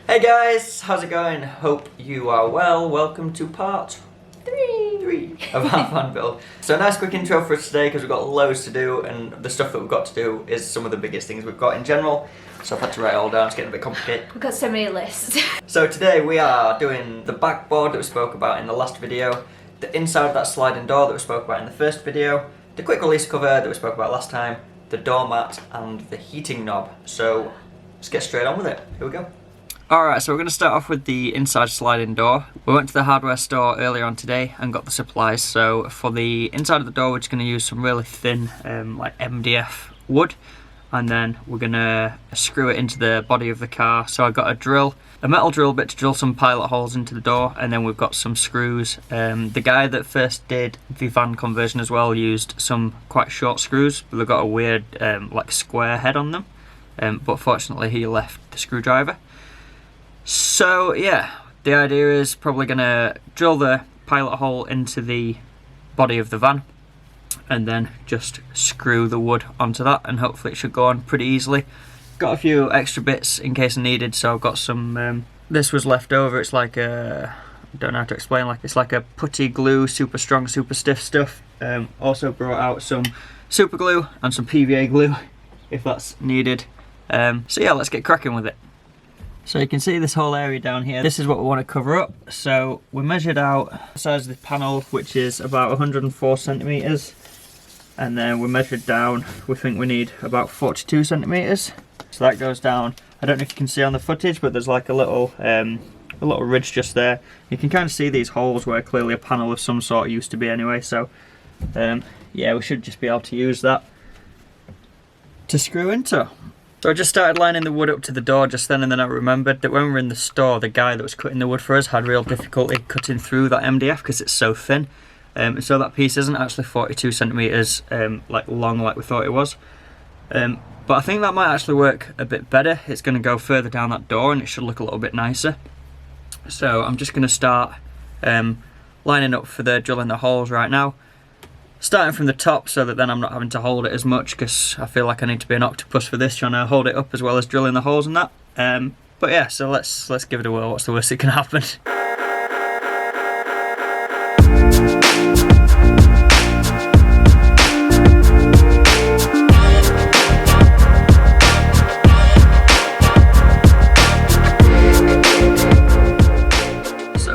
Hey guys, how's it going? Hope you are well. Welcome to part 3 of our fan build. So a nice quick intro for us today because we've got loads to do, and the stuff that we've got to do is some of the biggest things we've got in general. So I've had to write it all down, it's getting a bit complicated. We've got so many lists. So today we are doing the backboard that we spoke about in the last video, the inside of that sliding door that we spoke about in the first video, the quick release cover that we spoke about last time, the doormat and the heating knob. So let's get straight on with it. Here we go. Alright, so we're going to start off with the inside sliding door. We went to the hardware store earlier on today and got the supplies. So for the inside of the door, we're just going to use some really thin like MDF wood, and then we're going to screw it into the body of the car. So I got a metal drill bit to drill some pilot holes into the door, and then we've got some screws. The guy that first did the van conversion as well used some quite short screws, but they've got a weird like square head on them, but fortunately he left the screwdriver. So yeah, the idea is probably going to drill the pilot hole into the body of the van and then just screw the wood onto that, and hopefully it should go on pretty easily. Got a few extra bits in case I needed, so I've got some, this was left over, it's like a, I don't know how to explain, it's like a putty glue, super strong, super stiff stuff. Also brought out some super glue and some PVA glue if that's needed. So yeah, let's get cracking with it. So you can see this whole area down here. This is what we want to cover up. So we measured out the size of the panel, which is about 104 centimeters, and then we measured down. We think we need about 42 centimeters. So that goes down. I don't know if you can see on the footage, but there's like a little ridge just there. You can kind of see these holes where clearly a panel of some sort used to be anyway. So yeah, we should just be able to use that to screw into. So I just started lining the wood up to the door just then, and then I remembered that when we were in the store, the guy that was cutting the wood for us had real difficulty cutting through that MDF because it's so thin. So that piece isn't actually 42 centimeters like long like we thought it was. But I think that might actually work a bit better. It's going to go further down that door and it should look a little bit nicer. So I'm just going to start lining up for the drilling the holes right now. Starting from the top so that then I'm not having to hold it as much, because I feel like I need to be an octopus for this, trying to hold it up as well as drilling the holes and that. But yeah, so let's give it a whirl. What's the worst that can happen?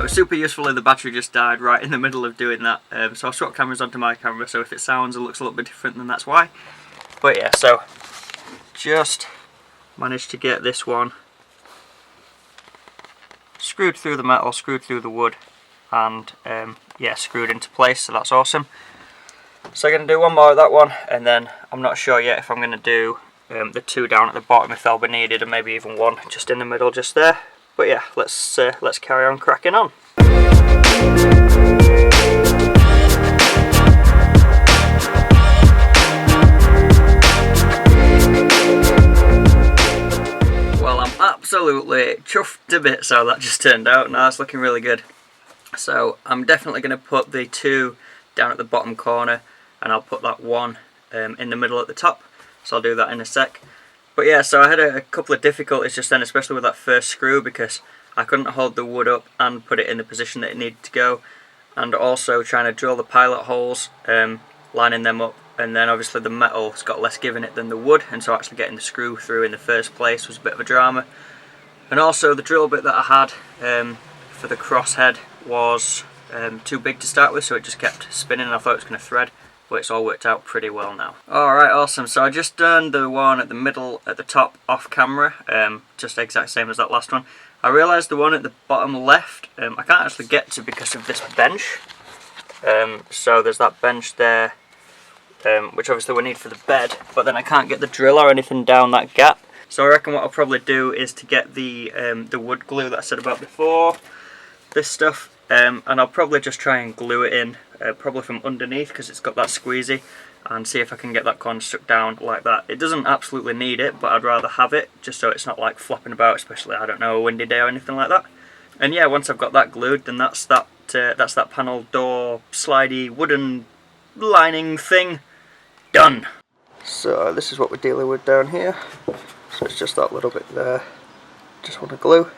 Super usefully, the battery just died right in the middle of doing that, so I'll swap cameras onto my camera, so if it sounds and looks a little bit different, then that's why. But yeah, so just managed to get this one screwed through the metal, screwed through the wood, and yeah, screwed into place, so that's awesome. So I'm going to do one more of that one, and then I'm not sure yet if I'm going to do the two down at the bottom if they'll be needed, and maybe even one just in the middle just there. But yeah, let's carry on cracking on. Well, I'm absolutely chuffed to bits how that just turned out. Now it's looking really good. So I'm definitely going to put the two down at the bottom corner, and I'll put that one in the middle at the top. So I'll do that in a sec. But yeah, so I had a couple of difficulties just then, especially with that first screw, because I couldn't hold the wood up and put it in the position that it needed to go, and also trying to drill the pilot holes, lining them up, and then obviously the metal's got less give in it than the wood, and so actually getting the screw through in the first place was a bit of a drama. And also the drill bit that I had for the crosshead was too big to start with, so it just kept spinning and I thought it was going to thread. But it's all worked out pretty well now. Alright, awesome. So I just done the one at the middle, at the top, off camera, just the exact same as that last one. I realised the one at the bottom left, I can't actually get to because of this bench. So there's that bench there, which obviously we need for the bed, but then I can't get the drill or anything down that gap. So I reckon what I'll probably do is to get the wood glue that I said about before, this stuff, and I'll probably just try and glue it in, probably from underneath because it's got that squeezy, and see if I can get that corner stuck down like that. It doesn't absolutely need it, but I'd rather have it just so it's not like flopping about, especially, I don't know, a windy day or anything like that. And yeah, once I've got that glued, then that's that panel door slidey wooden lining thing done. So this is what we're dealing with down here. So it's just that little bit there. Just want to glue.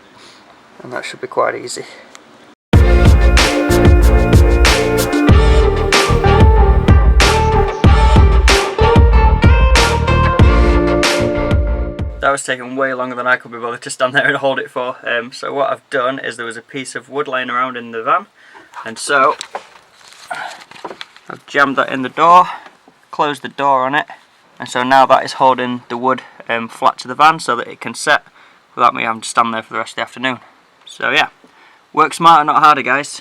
and that should be quite easy. That was taking way longer than I could be bothered to stand there and hold it for. So what I've done is there was a piece of wood lying around in the van, and so I've jammed that in the door, closed the door on it, and so now that is holding the wood flat to the van so that it can set without me having to stand there for the rest of the afternoon. So yeah, work smarter, not harder, guys.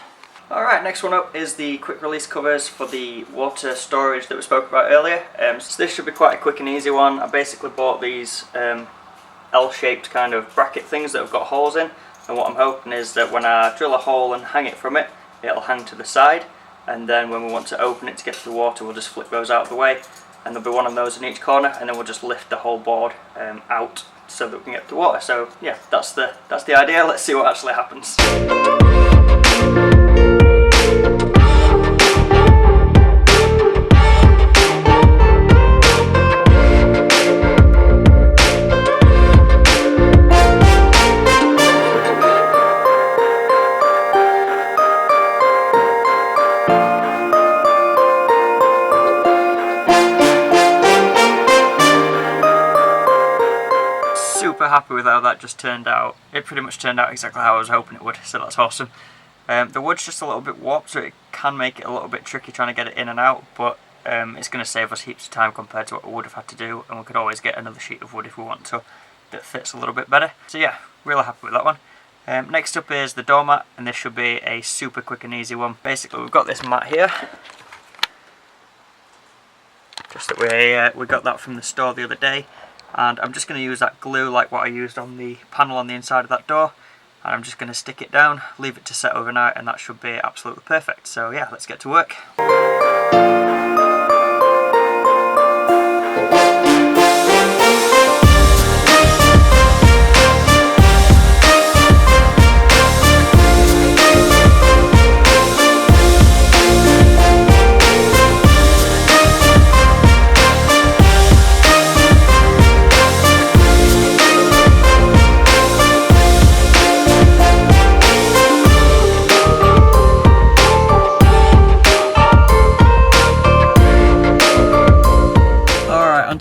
Alright, next one up is the quick release covers for the water storage that we spoke about earlier. So this should be quite a quick and easy one. I basically bought these L-shaped kind of bracket things that have got holes in, and what I'm hoping is that when I drill a hole and hang it from it, it'll hang to the side, and then when we want to open it to get to the water, we'll just flip those out of the way, and there'll be one of those in each corner, and then we'll just lift the whole board out so that we can get to the water. So yeah, that's the idea. Let's see what actually happens. Super happy with how that just turned out. It pretty much turned out exactly how I was hoping it would, so that's awesome. The wood's just a little bit warped, so it can make it a little bit tricky trying to get it in and out, but it's going to save us heaps of time compared to what we would have had to do, and we could always get another sheet of wood if we want to that fits a little bit better. So yeah, really happy with that one. Next up is the doormat, and this should be a super quick and easy one. Basically, we've got this mat here, just that we got that from the store the other day. And I'm just going to use that glue like what I used on the panel on the inside of that door, and I'm just going to stick it down, leave it to set overnight, and that should be absolutely perfect. So yeah, let's get to work.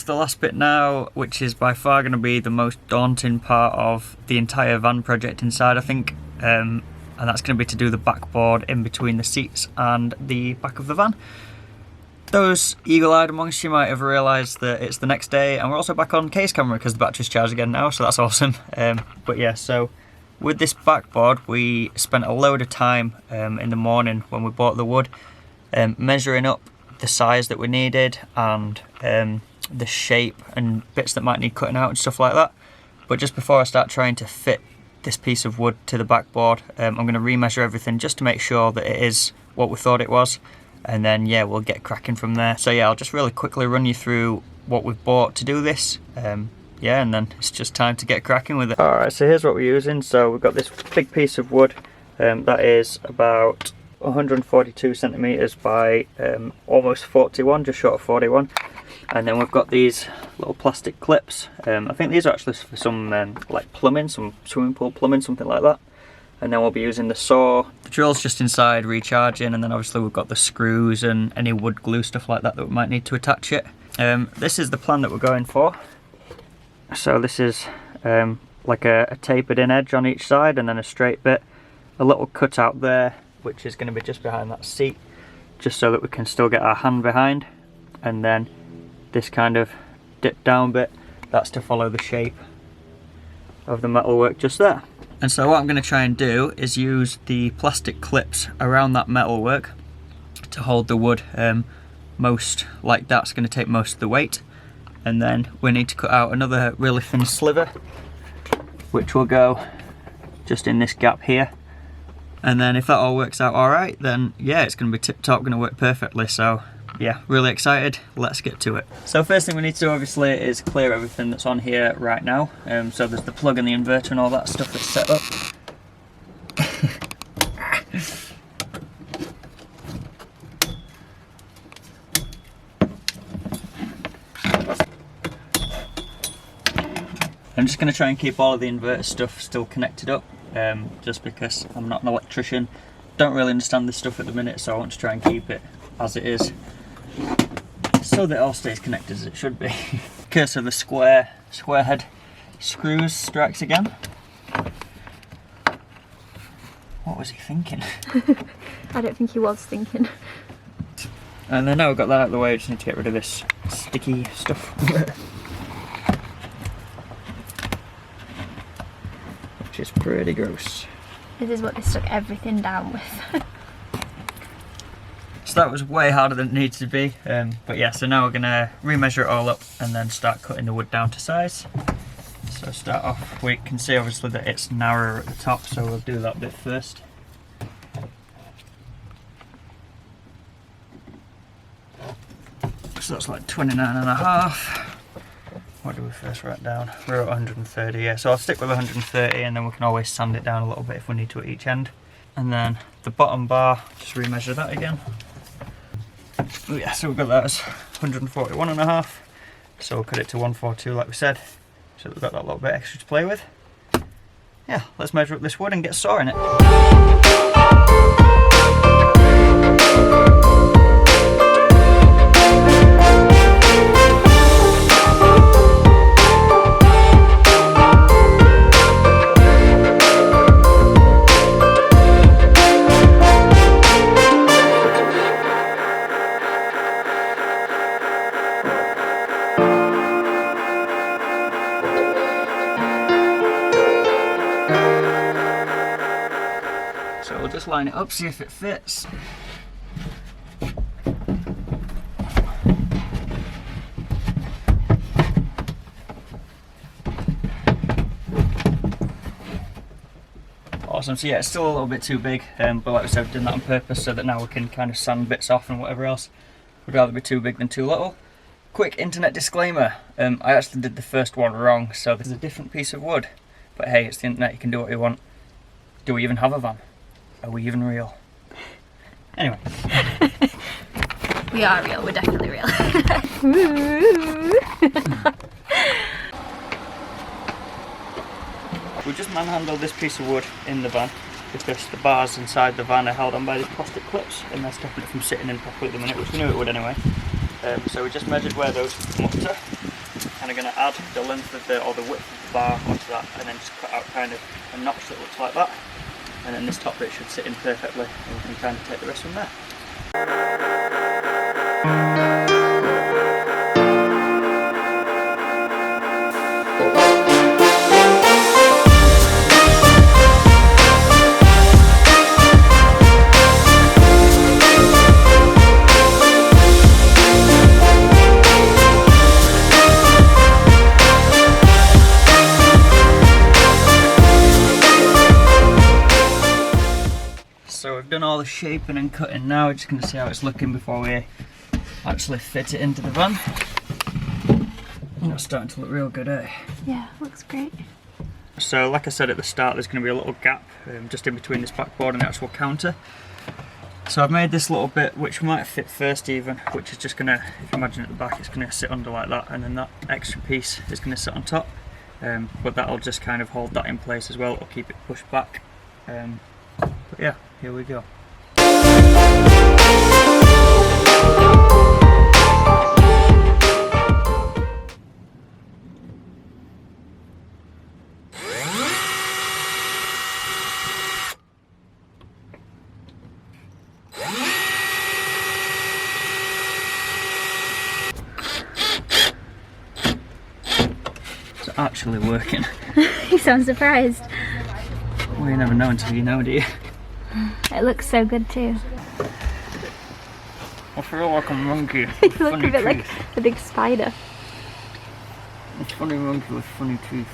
The last bit now, which is by far going to be the most daunting part of the entire van project inside, I think, and that's going to be to do the backboard in between the seats and the back of the van. Those eagle-eyed amongst you might have realised that it's the next day, and we're also back on case camera because the battery's charged again now, so that's awesome. But yeah, so with this backboard we spent a load of time in the morning when we bought the wood measuring up the size that we needed and the shape and bits that might need cutting out and stuff like that. But just before I start trying to fit this piece of wood to the backboard, I'm going to remeasure everything just to make sure that it is what we thought it was, and then yeah, we'll get cracking from there. So yeah, I'll just really quickly run you through what we've bought to do this, yeah, and then it's just time to get cracking with it. Alright, so here's what we're using. So we've got this big piece of wood that is about 142 centimeters by almost 41, just short of 41. And then we've got these little plastic clips. I think these are actually for some like plumbing, some swimming pool plumbing, something like that. And then we'll be using the saw. The drill's just inside recharging, and then obviously we've got the screws and any wood glue, stuff like that that we might need to attach it. This is the plan that we're going for. So this is like a tapered in edge on each side, and then a straight bit. A little cutout there, which is going to be just behind that seat, just so that we can still get our hand behind. And then this kind of dip down bit, that's to follow the shape of the metalwork just there. And so what I'm going to try and do is use the plastic clips around that metalwork to hold the wood most like that's going to take most of the weight. And then we need to cut out another really thin sliver, which will go just in this gap here. And then if that all works out alright, then yeah, it's going to be tip top, going to work perfectly. So yeah, really excited, let's get to it. So first thing we need to do obviously is clear everything that's on here right now. So there's the plug and the inverter and all that stuff that's set up. I'm just going to try and keep all of the inverter stuff still connected up. just because I'm not an electrician, don't really understand this stuff at the minute, so I want to try and keep it as it is so that it all stays connected as it should be. Okay, so the square head screws strikes again. What was he thinking? I don't think he was thinking. And then now we've got that out of the way, I just need to get rid of this sticky stuff. Which is pretty gross. This is what they stuck everything down with. So that was way harder than it needed to be. But yeah, so now we're going to remeasure it all up and then start cutting the wood down to size. So start off, we can see obviously that it's narrower at the top, so we'll do that bit first. So that's like 29.5. What do we first write down? We're at 130, yeah. So I'll stick with 130 and then we can always sand it down a little bit if we need to at each end. And then the bottom bar, just remeasure that again. Oh yeah, so we've got that as 141.5. So we'll cut it to 142 like we said. So we've got that little bit extra to play with. Yeah, let's measure up this wood and get sawing it. So we'll just line it up, see if it fits. Awesome, so yeah, it's still a little bit too big, but like I said, we've done that on purpose so that now we can kind of sand bits off and whatever else. Would rather be too big than too little. Quick internet disclaimer, I actually did the first one wrong, so there's a different piece of wood. But hey, it's the internet, you can do what you want. Do we even have a van? Are we even real? Anyway. We are real, we're definitely real. We just manhandled this piece of wood in the van because the bars inside the van are held on by these plastic clips and they're stopping it from sitting in properly at the minute, which we knew it would anyway. So we just measured where those come up to, and are going to add the length of or the width of the bar onto that, and then just cut out kind of a notch that looks like that. And then this top bit should sit in perfectly and we can kind of take the rest from there. So we've done all the shaping and cutting now, we're just going to see how it's looking before we actually fit it into the van. It's starting to look real good, eh? Yeah, looks great. So like I said at the start, there's going to be a little gap just in between this backboard and the actual counter. So I've made this little bit which might fit first even, which is just going to, if you imagine at the back, it's going to sit under like that, and then that extra piece is going to sit on top. But that'll just kind of hold that in place as well, or keep it pushed back. But yeah, here we go. It's actually working. You sound surprised. Well, you never know until you know, do you? It looks so good too. I feel like a monkey. You look a bit like a big spider. A funny monkey with funny teeth.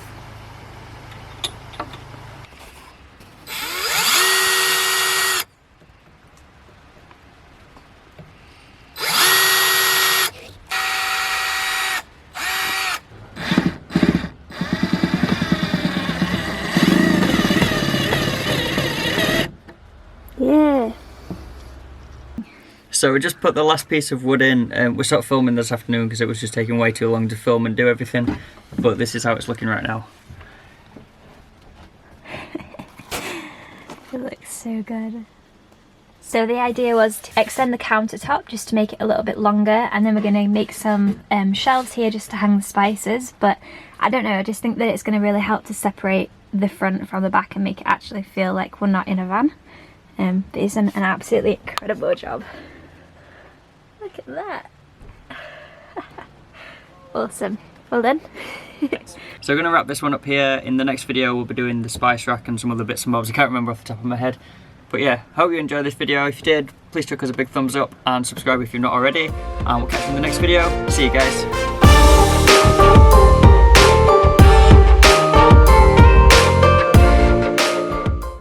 Yeah. So we just put the last piece of wood in. We stopped filming this afternoon because it was just taking way too long to film and do everything. But this is how it's looking right now. It looks so good. So the idea was to extend the countertop just to make it a little bit longer, and then we're going to make some shelves here just to hang the spices. But I don't know, I just think that it's going to really help to separate the front from the back and make it actually feel like we're not in a van. But it's an absolutely incredible job. Look at that. Awesome. Well done. So we're going to wrap this one up here. In the next video we'll be doing the spice rack and some other bits and bobs. I can't remember off the top of my head. But yeah, hope you enjoyed this video. If you did, please chuck us a big thumbs up and subscribe if you're not already. And we'll catch you in the next video. See you guys.